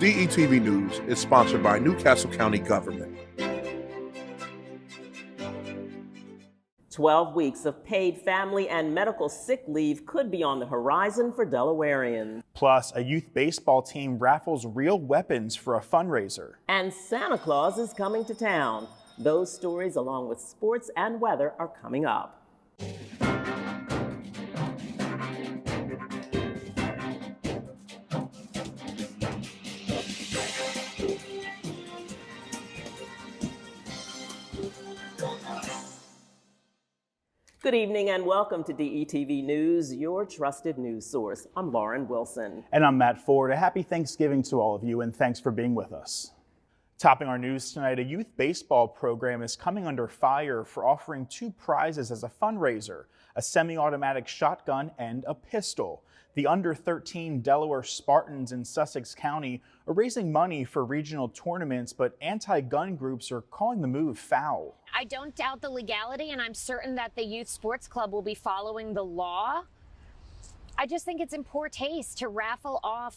DETV News is sponsored by Newcastle County Government. 12 weeks of paid family and medical sick leave could be on the horizon for Delawareans. Plus, a youth baseball team raffles real weapons for a fundraiser. And Santa Claus is coming to town. Those stories, along with sports and weather, are coming up. Good evening and welcome to DETV News, your trusted news source. I'm Lauren Wilson. And I'm Matt Ford. A happy Thanksgiving to all of you, and thanks for being with us. Topping our news tonight, a youth baseball program is coming under fire for offering 2 prizes as a fundraiser, a semi-automatic shotgun and a pistol. The under-13 Delaware Spartans in Sussex County are raising money for regional tournaments, but anti-gun groups are calling the move foul. I don't doubt the legality, and I'm certain that the youth sports club will be following the law. I just think it's in poor taste to raffle off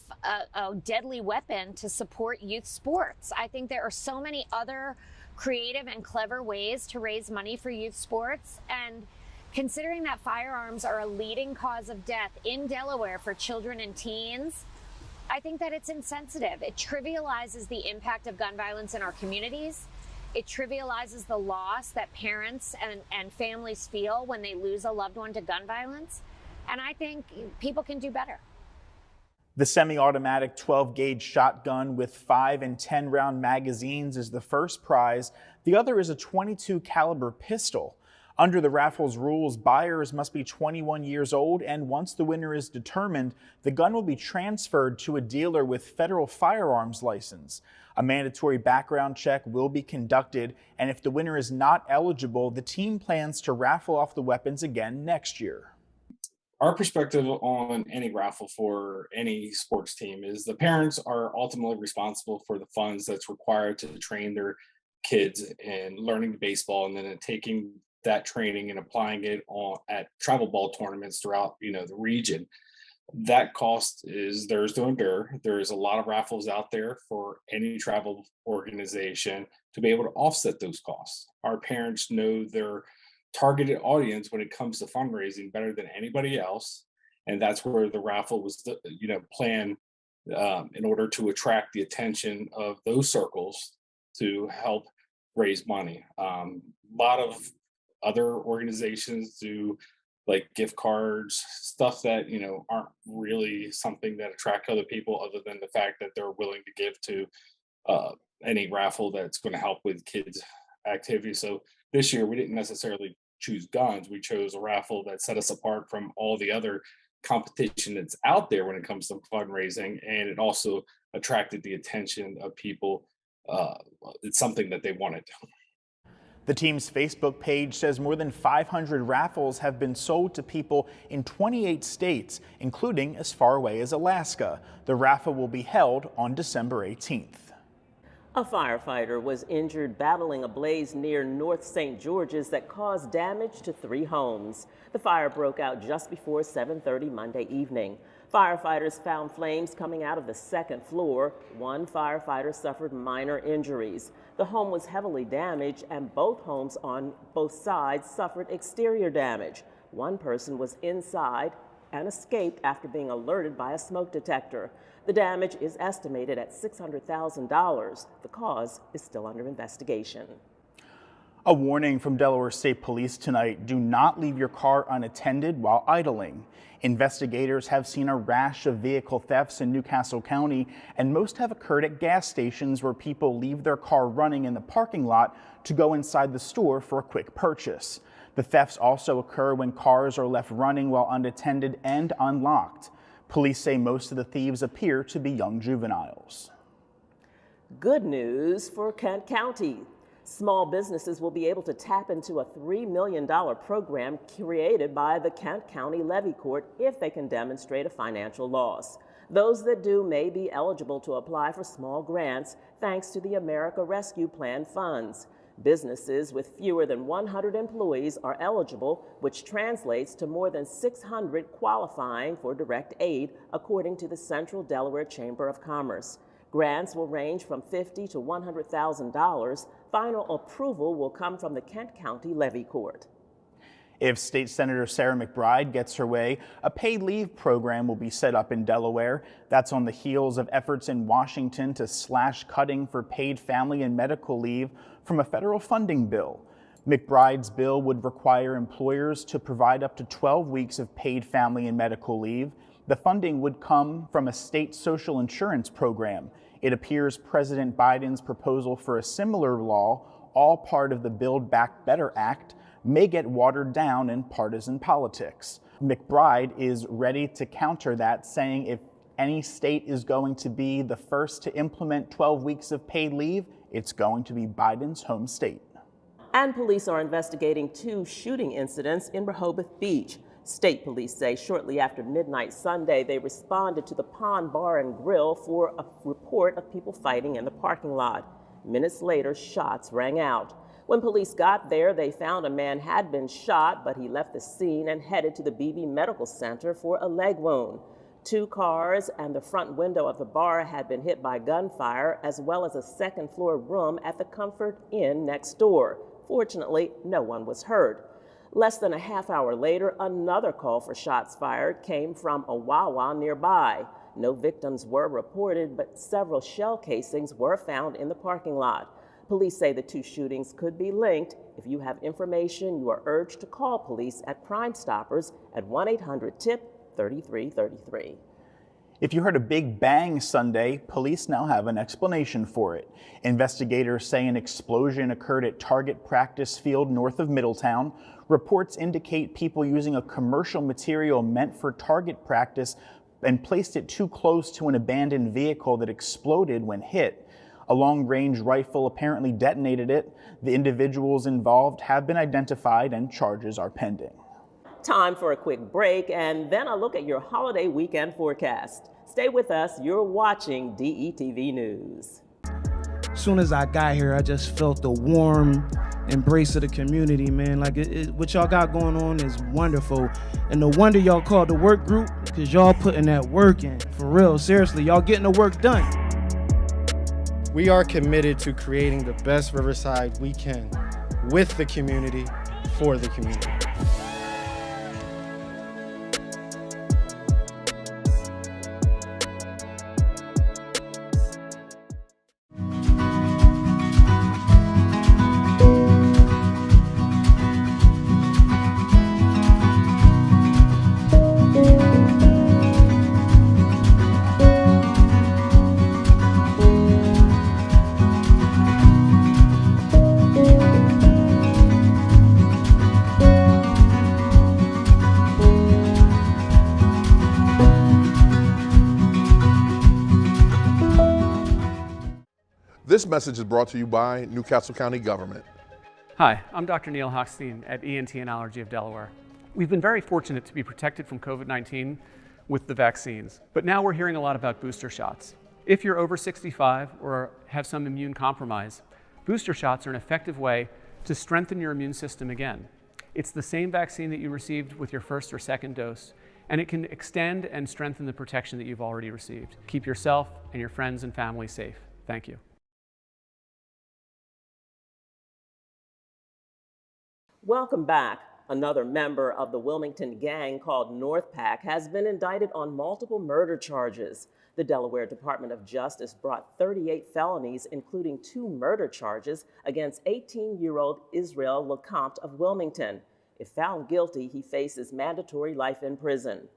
a deadly weapon to support youth sports. I think there are so many other creative and clever ways to raise money for youth sports, and considering that firearms are a leading cause of death in Delaware for children and teens, I think that it's insensitive. It trivializes the impact of gun violence in our communities. It trivializes the loss that parents and families feel when they lose a loved one to gun violence. And I think people can do better. The semi-automatic 12-gauge shotgun with 5 and 10 round magazines is the first prize. The other is a .22 caliber pistol. Under the raffle's rules, buyers must be 21 years old, and once the winner is determined, the gun will be transferred to a dealer with federal firearms license. A mandatory background check will be conducted, and if the winner is not eligible, the team plans to raffle off the weapons again next year. Our perspective on any raffle for any sports team is the parents are ultimately responsible for the funds that's required to train their kids in learning baseball, and then taking that training and applying it at travel ball tournaments throughout the region. That cost is theirs to endure. There's a lot of raffles out there for any travel organization to be able to offset those costs. Our parents know their targeted audience when it comes to fundraising better than anybody else, and that's where the raffle was planned in order to attract the attention of those circles to help raise money. A lot of other organizations do like gift cards, stuff that aren't really something that attract other people, other than the fact that they're willing to give to any raffle that's going to help with kids' activities. So this year we didn't necessarily choose guns. We chose a raffle that set us apart from all the other competition that's out there when it comes to fundraising, and it also attracted the attention of people. It's something that they wanted. The team's Facebook page says more than 500 raffles have been sold to people in 28 states, including as far away as Alaska. The raffle will be held on December 18th. A firefighter was injured battling a blaze near North St. George's that caused damage to 3 homes. The fire broke out just before 7:30 Monday evening. Firefighters found flames coming out of the 2nd floor. 1 firefighter suffered minor injuries. The home was heavily damaged, and both homes on both sides suffered exterior damage. 1 person was inside and escaped after being alerted by a smoke detector. The damage is estimated at $600,000. The cause is still under investigation. A warning from Delaware State Police tonight: do not leave your car unattended while idling. Investigators have seen a rash of vehicle thefts in Newcastle County, and most have occurred at gas stations where people leave their car running in the parking lot to go inside the store for a quick purchase. The thefts also occur when cars are left running while unattended and unlocked. Police say most of the thieves appear to be young juveniles. Good news for Kent County. Small businesses will be able to tap into a $3 million program created by the Kent County Levy Court if they can demonstrate a financial loss. Those that do may be eligible to apply for small grants thanks to the America Rescue Plan funds. Businesses with fewer than 100 employees are eligible, which translates to more than 600 qualifying for direct aid, according to the Central Delaware Chamber of Commerce. Grants will range from $50,000 to $100,000. Final approval will come from the Kent County Levy Court. If State Senator Sarah McBride gets her way, a paid leave program will be set up in Delaware. That's on the heels of efforts in Washington to slash cutting for paid family and medical leave from a federal funding bill. McBride's bill would require employers to provide up to 12 weeks of paid family and medical leave. The funding would come from a state social insurance program. It appears President Biden's proposal for a similar law, all part of the Build Back Better Act, may get watered down in partisan politics. McBride is ready to counter that, saying if any state is going to be the first to implement 12 weeks of paid leave, it's going to be Biden's home state. And police are investigating 2 shooting incidents in Rehoboth Beach. State police say shortly after midnight Sunday, they responded to the Pond Bar and Grill for a report of people fighting in the parking lot. Minutes later, shots rang out. When police got there, they found a man had been shot, but he left the scene and headed to the BB Medical Center for a leg wound. 2 cars and the front window of the bar had been hit by gunfire, as well as a second-floor room at the Comfort Inn next door. Fortunately, no one was hurt. Less than a half hour later, another call for shots fired came from a Wawa nearby. No victims were reported, but several shell casings were found in the parking lot. Police say the 2 shootings could be linked. If you have information, you are urged to call police at Crime Stoppers at 1-800-TIP-3333. If you heard a big bang Sunday, police now have an explanation for it. Investigators say an explosion occurred at Target Practice Field north of Middletown. Reports indicate people using a commercial material meant for target practice and placed it too close to an abandoned vehicle that exploded when hit. A long-range rifle apparently detonated it. The individuals involved have been identified and charges are pending. Time for a quick break and then a look at your holiday weekend forecast. Stay with us. You're watching DETV News. As soon as I got here, I just felt the warm embrace of the community, man. Like what y'all got going on is wonderful. And no wonder y'all called the work group, because y'all putting that work in. For real, seriously, y'all getting the work done. We are committed to creating the best Riverside we can with the community, for the community. This message is brought to you by Newcastle County Government. Hi, I'm Dr. Neil Hochstein at ENT and Allergy of Delaware. We've been very fortunate to be protected from COVID-19 with the vaccines, but now we're hearing a lot about booster shots. If you're over 65 or have some immune compromise, booster shots are an effective way to strengthen your immune system again. It's the same vaccine that you received with your first or second dose, and it can extend and strengthen the protection that you've already received. Keep yourself and your friends and family safe. Thank you. Welcome back. Another member of the Wilmington gang called North Pack has been indicted on multiple murder charges. The Delaware Department of Justice brought 38 felonies, including 2 murder charges, against 18-year-old Israel LeCompte of Wilmington. If found guilty, he faces mandatory life in prison.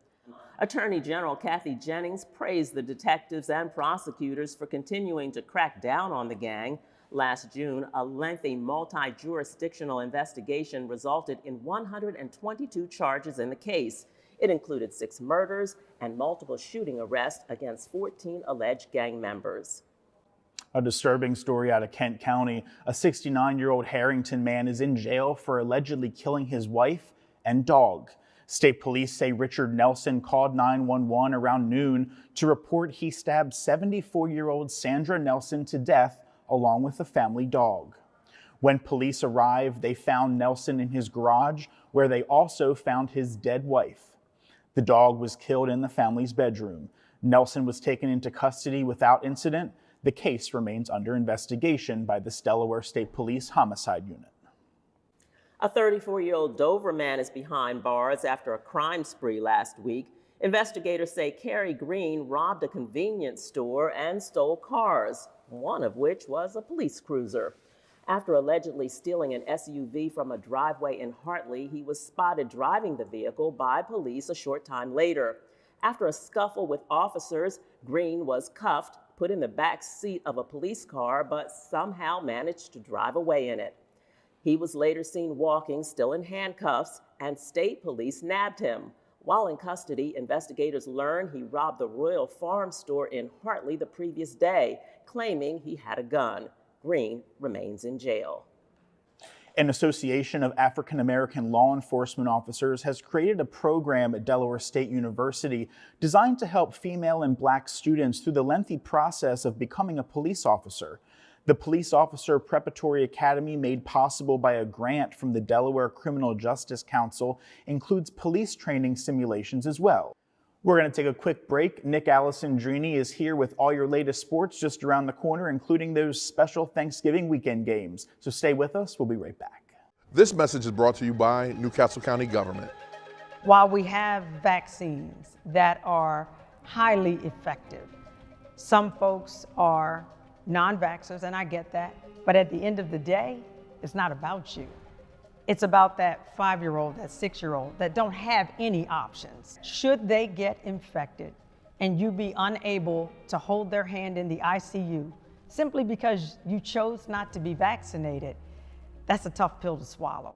Attorney General Kathy Jennings praised the detectives and prosecutors for continuing to crack down on the gang. Last June, a lengthy multi-jurisdictional investigation resulted in 122 charges in the case. It included 6 murders and multiple shooting arrests against 14 alleged gang members. A disturbing story out of Kent County. A 69-year-old Harrington man is in jail for allegedly killing his wife and dog. State police say Richard Nelson called 911 around noon to report he stabbed 74-year-old Sandra Nelson to death along with a family dog. When police arrived, they found Nelson in his garage, where they also found his dead wife. The dog was killed in the family's bedroom. Nelson was taken into custody without incident. The case remains under investigation by the Delaware State Police Homicide Unit. A 34-year-old Dover man is behind bars after a crime spree last week. Investigators say Kerry Green robbed a convenience store and stole cars, one of which was a police cruiser. After allegedly stealing an SUV from a driveway in Hartley, he was spotted driving the vehicle by police a short time later. After a scuffle with officers, Green was cuffed, put in the back seat of a police car, but somehow managed to drive away in it. He was later seen walking, still in handcuffs, and state police nabbed him. While in custody, investigators learned he robbed the Royal Farm store in Hartley the previous day, claiming he had a gun. Green remains in jail. An association of African American law enforcement officers has created a program at Delaware State University designed to help female and black students through the lengthy process of becoming a police officer. The Police Officer Preparatory Academy, made possible by a grant from the Delaware Criminal Justice Council, includes police training simulations as well. We're going to take a quick break. Nick Alessandrini is here with all your latest sports just around the corner, including those special Thanksgiving weekend games. So stay with us. We'll be right back. This message is brought to you by Newcastle County Government. While we have vaccines that are highly effective, some folks are non-vaxxers, and I get that. But at the end of the day, it's not about you. It's about that 5-year-old, that 6-year-old that don't have any options. Should they get infected and you be unable to hold their hand in the ICU simply because you chose not to be vaccinated, that's a tough pill to swallow.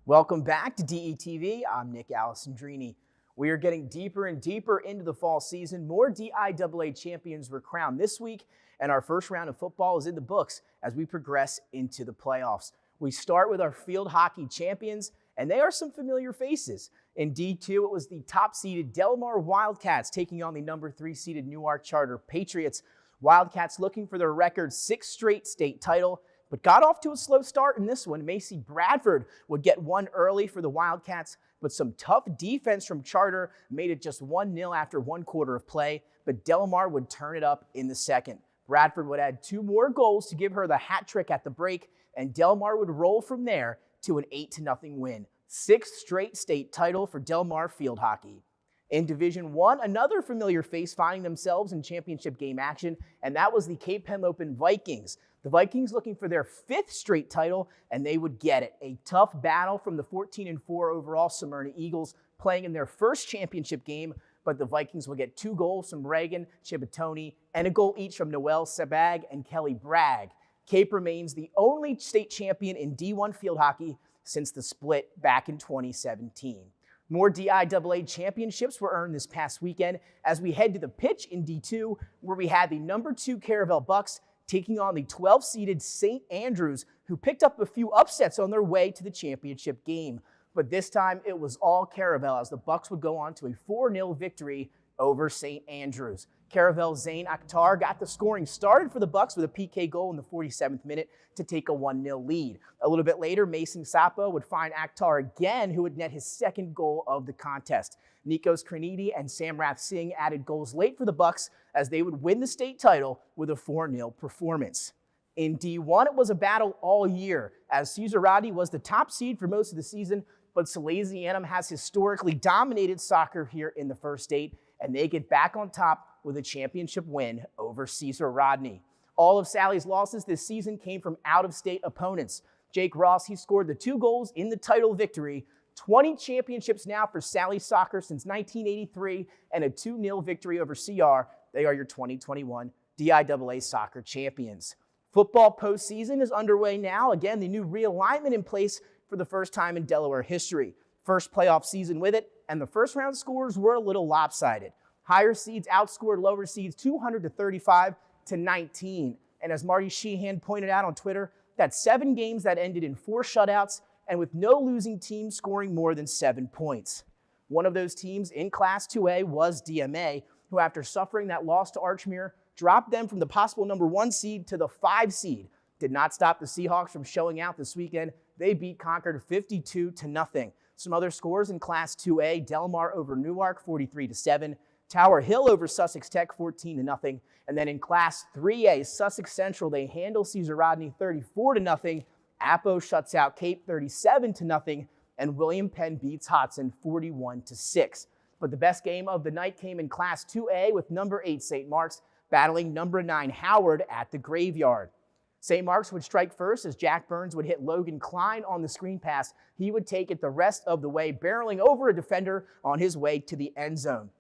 Welcome back to DETV. I'm Nick Alessandrini. We are getting deeper and deeper into the fall season. More DIAA champions were crowned this week, and our first round of football is in the books as we progress into the playoffs. We start with our field hockey champions, and they are some familiar faces. In D2, it was the top-seeded Delmar Wildcats taking on the number 3-seeded Newark Charter Patriots. Wildcats looking for their record 6th straight state title, but got off to a slow start in this one. Macy Bradford would get one early for the Wildcats, but some tough defense from Charter made it just 1-0 after 1 quarter of play, but Delmar would turn it up in the second. Bradford would add 2 more goals to give her the hat trick at the break, and Delmar would roll from there to an 8-0 win. 6th straight state title for Delmar field hockey. In Division 1, another familiar face finding themselves in championship game action, and that was the Cape Henlopen Vikings. The Vikings looking for their 5th straight title, and they would get it. A tough battle from the 14-4 overall Smyrna Eagles playing in their first championship game, but the Vikings will get 2 goals from Reagan Chibatoni and a goal each from Noelle Sabag and Kelly Bragg. Cape remains the only state champion in D1 field hockey since the split back in 2017. More DIAA championships were earned this past weekend as we head to the pitch in D2, where we had the number 2 Caravel Bucks taking on the 12-seeded St. Andrews, who picked up a few upsets on their way to the championship game. But this time, it was all Caravel as the Bucks would go on to a 4-0 victory over St. Andrews. Caravel's Zane Akhtar got the scoring started for the Bucks with a PK goal in the 47th minute to take a 1-0 lead. A little bit later, Mason Sapo would find Akhtar again, who would net his 2nd goal of the contest. Nikos Kranidi and Samrath Singh added goals late for the Bucks as they would win the state title with a 4-0 performance. In D1, it was a battle all year, as Caesarati was the top seed for most of the season, but Salesianum has historically dominated soccer here in the first state, and they get back on top with a championship win over Cesar Rodney. All of Sally's losses this season came from out-of-state opponents. Jake Ross, he scored the 2 goals in the title victory. 20 championships now for Sally Soccer since 1983, and a 2-0 victory over CR. They are your 2021 DIAA soccer champions. Football postseason is underway now. Again, the new realignment in place for the first time in Delaware history. First playoff season with it, and the first round scores were a little lopsided. Higher seeds outscored lower seeds 235 to 19. And as Marty Sheehan pointed out on Twitter, that's 7 games that ended in 4 shutouts and with no losing team scoring more than 7 points. One of those teams in Class 2A was DMA, who after suffering that loss to Archmere, dropped them from the possible number 1 seed to the 5 seed. Did not stop the Seahawks from showing out this weekend. They beat Concord 52 to 0. Some other scores in Class 2A, Delmar over Newark 43 to 7. Tower Hill over Sussex Tech 14-0. And then in Class 3A, Sussex Central, they handle Cesar Rodney 34-0. Apo shuts out Cape 37-0. And William Penn beats Hodson 41-6. But the best game of the night came in Class 2A with number 8 St. Mark's battling number 9 Howard at the Graveyard. St. Mark's would strike first as Jack Burns would hit Logan Klein on the screen pass. He would take it the rest of the way, barreling over a defender on his way to the end zone.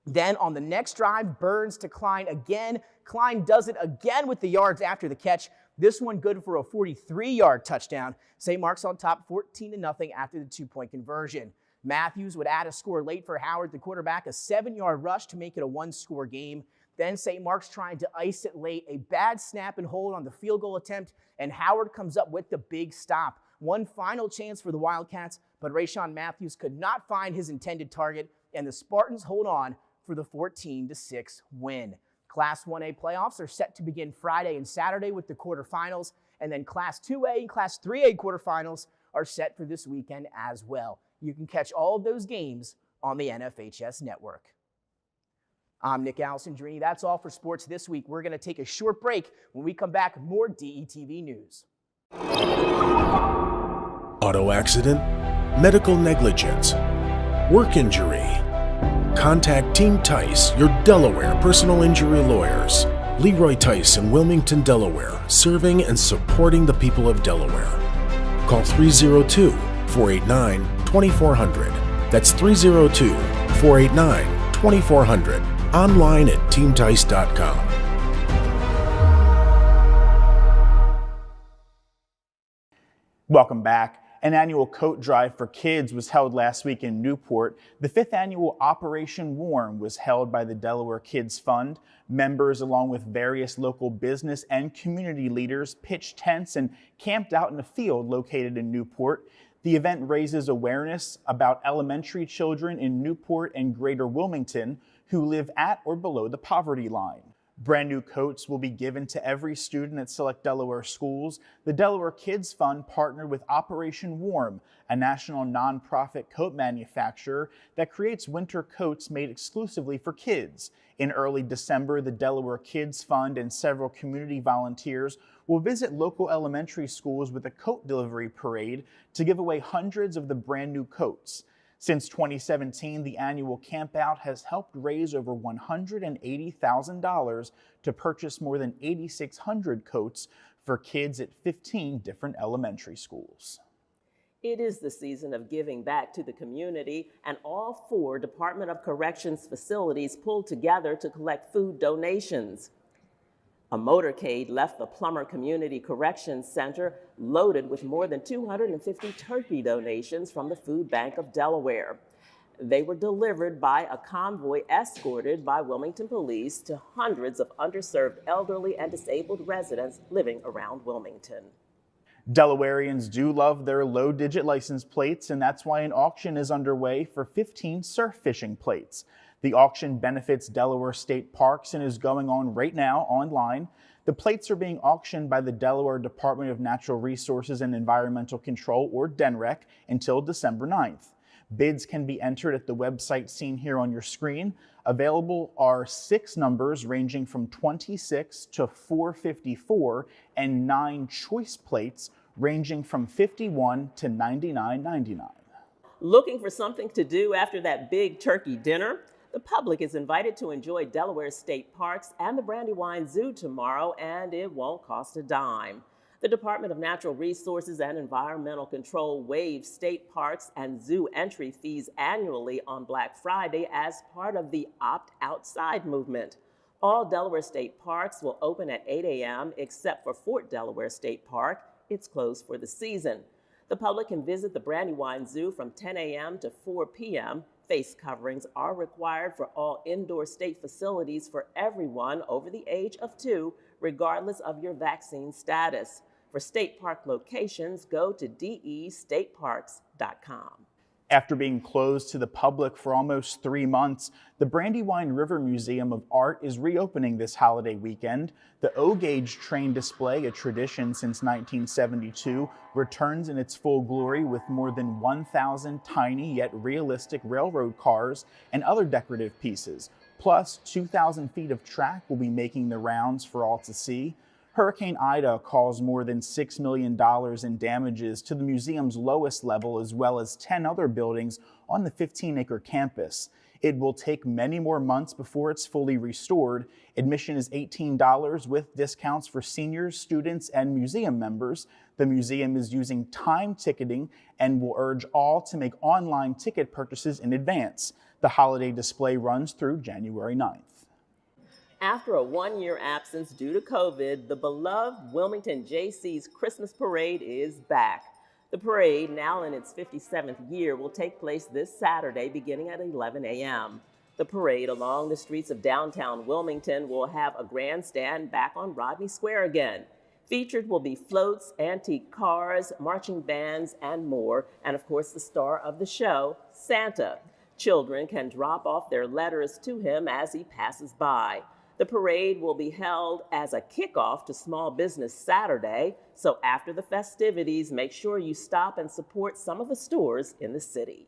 Then on the next drive, Burns to Klein again. Klein does it again with the yards after the catch. This one good for a 43-yard touchdown. St. Mark's on top 14-0 after the 2-point conversion. Matthews would add a score late for Howard, the quarterback, a 7-yard rush to make it a 1-score game. Then St. Mark's trying to ice it late, a bad snap and hold on the field goal attempt, and Howard comes up with the big stop. One final chance for the Wildcats, but Rayshawn Matthews could not find his intended target, and the Spartans hold on for the 14-6 win. Class 1A playoffs are set to begin Friday and Saturday with the quarterfinals, and then Class 2A and Class 3A quarterfinals are set for this weekend as well. You can catch all of those games on the NFHS network. I'm Nick Alessandrini. That's all for sports this week. We're going to take a short break. When we come back, more DETV news. Auto accident, medical negligence, work injury. Contact Team Tice, your Delaware personal injury lawyers. Leroy Tice in Wilmington, Delaware, serving and supporting the people of Delaware. Call 302-489-2400. That's 302-489-2400. Online at teamtice.com. Welcome back. An annual coat drive for kids was held last week in Newport. The 5th annual Operation Warm was held by the Delaware Kids Fund. Members, along with various local business and community leaders, pitched tents and camped out in a field located in Newport. The event raises awareness about elementary children in Newport and Greater Wilmington who live at or below the poverty line. Brand new coats will be given to every student at select Delaware schools. The Delaware Kids Fund partnered with Operation Warm, a national nonprofit coat manufacturer that creates winter coats made exclusively for kids. In early December, the Delaware Kids Fund and several community volunteers will visit local elementary schools with a coat delivery parade to give away hundreds of the brand new coats. Since 2017, the annual campout has helped raise over $180,000 to purchase more than 8,600 coats for kids at 15 different elementary schools. It is the season of giving back to the community, and all 4 Department of Corrections facilities pulled together to collect food donations. A motorcade left the Plummer Community Corrections Center loaded with more than 250 turkey donations from the Food Bank of Delaware. They were delivered by a convoy escorted by Wilmington Police to hundreds of underserved elderly and disabled residents living around Wilmington. Delawareans do love their low-digit license plates, and that's why an auction is underway for 15 surf fishing plates. The auction benefits Delaware State Parks and is going on right now online. The plates are being auctioned by the Delaware Department of Natural Resources and Environmental Control, or DENREC, until December 9th. Bids can be entered at the website seen here on your screen. Available are 6 numbers ranging from 26 to 454 and 9 choice plates ranging from 51 to $99.99. Looking for something to do after that big turkey dinner? The public is invited to enjoy Delaware State Parks and the Brandywine Zoo tomorrow, and it won't cost a dime. The Department of Natural Resources and Environmental Control waives state parks and zoo entry fees annually on Black Friday as part of the Opt Outside movement. All Delaware State Parks will open at 8 a.m. except for Fort Delaware State Park. It's closed for the season. The public can visit the Brandywine Zoo from 10 a.m. to 4 p.m. Face coverings are required for all indoor state facilities for everyone over the age of 2, regardless of your vaccine status. For state park locations, go to destateparks.com. After being closed to the public for almost 3 months, the Brandywine River Museum of Art is reopening this holiday weekend. The O-Gauge train display, a tradition since 1972, returns in its full glory with more than 1,000 tiny yet realistic railroad cars and other decorative pieces, Plus, 2,000 feet of track will be making the rounds for all to see. Hurricane Ida caused more than $6 million in damages to the museum's lowest level, as well as 10 other buildings on the 15-acre campus. It will take many more months before it's fully restored. Admission is $18 with discounts for seniors, students, and museum members. The museum is using time ticketing and will urge all to make online ticket purchases in advance. The holiday display runs through January 9th. After a one-year absence due to COVID, the beloved Wilmington JC's Christmas Parade is back. The parade, now in its 57th year, will take place this Saturday beginning at 11 a.m. The parade along the streets of downtown Wilmington will have a grandstand back on Rodney Square again. Featured will be floats, antique cars, marching bands, and more, and of course the star of the show, Santa. Children can drop off their letters to him as he passes by. The parade will be held as a kickoff to Small Business Saturday, so after the festivities, make sure you stop and support some of the stores in the city.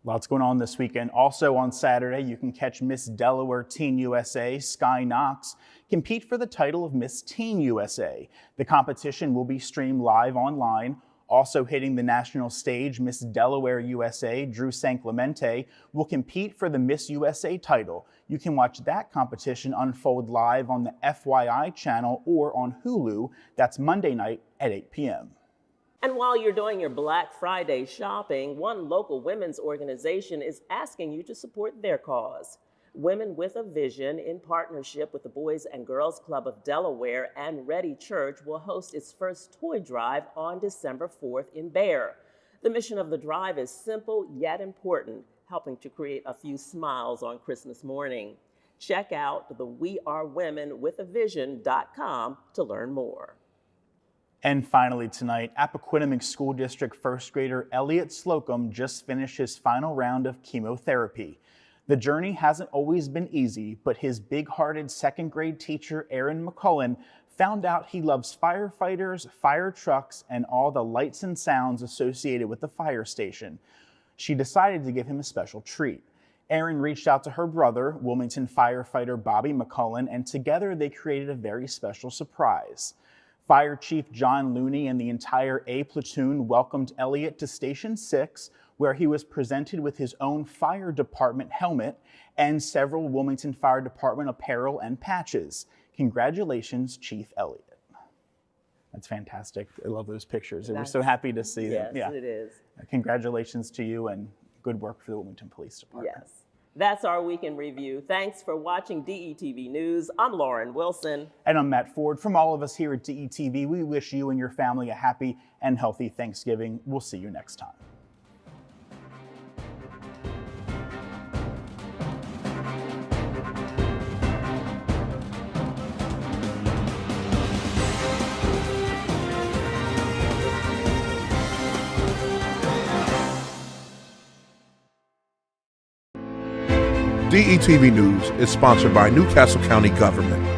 Lots going on this weekend. Also on Saturday, you can catch Miss Delaware Teen USA, Sky Knox, compete for the title of Miss Teen USA. The competition will be streamed live online. Also hitting the national stage, Miss Delaware USA, Drew San Clemente, will compete for the Miss USA title. You can watch that competition unfold live on the FYI channel or on Hulu. That's Monday night at 8 p.m. And while you're doing your Black Friday shopping, one local women's organization is asking you to support their cause. Women with a Vision, in partnership with the Boys and Girls Club of Delaware and Ready Church, will host its first toy drive on December 4th in Bear. The mission of the drive is simple yet important, helping to create a few smiles on Christmas morning. Check out the wearewomenwithavision.com to learn more. And finally tonight, Appoquinimink School District first grader Elliot Slocum just finished his final round of chemotherapy. The journey hasn't always been easy, but his big-hearted second grade teacher, Erin McCullen, found out he loves firefighters, fire trucks, and all the lights and sounds associated with the fire station. She decided to give him a special treat. Erin reached out to her brother, Wilmington firefighter Bobby McCullen, and together they created a very special surprise. Fire Chief John Looney and the entire A platoon welcomed Elliot to Station 6, where he was presented with his own fire department helmet and several Wilmington Fire Department apparel and patches. Congratulations, Chief Elliot. That's fantastic. I love those pictures. We're so happy to see them. Yes, it is. Congratulations to you and good work for the Wilmington Police Department. Yes. That's our Week in Review. Thanks for watching DETV News. I'm Lauren Wilson. And I'm Matt Ford. From all of us here at DETV, we wish you and your family a happy and healthy Thanksgiving. We'll see you next time. DETV News is sponsored by Newcastle County Government.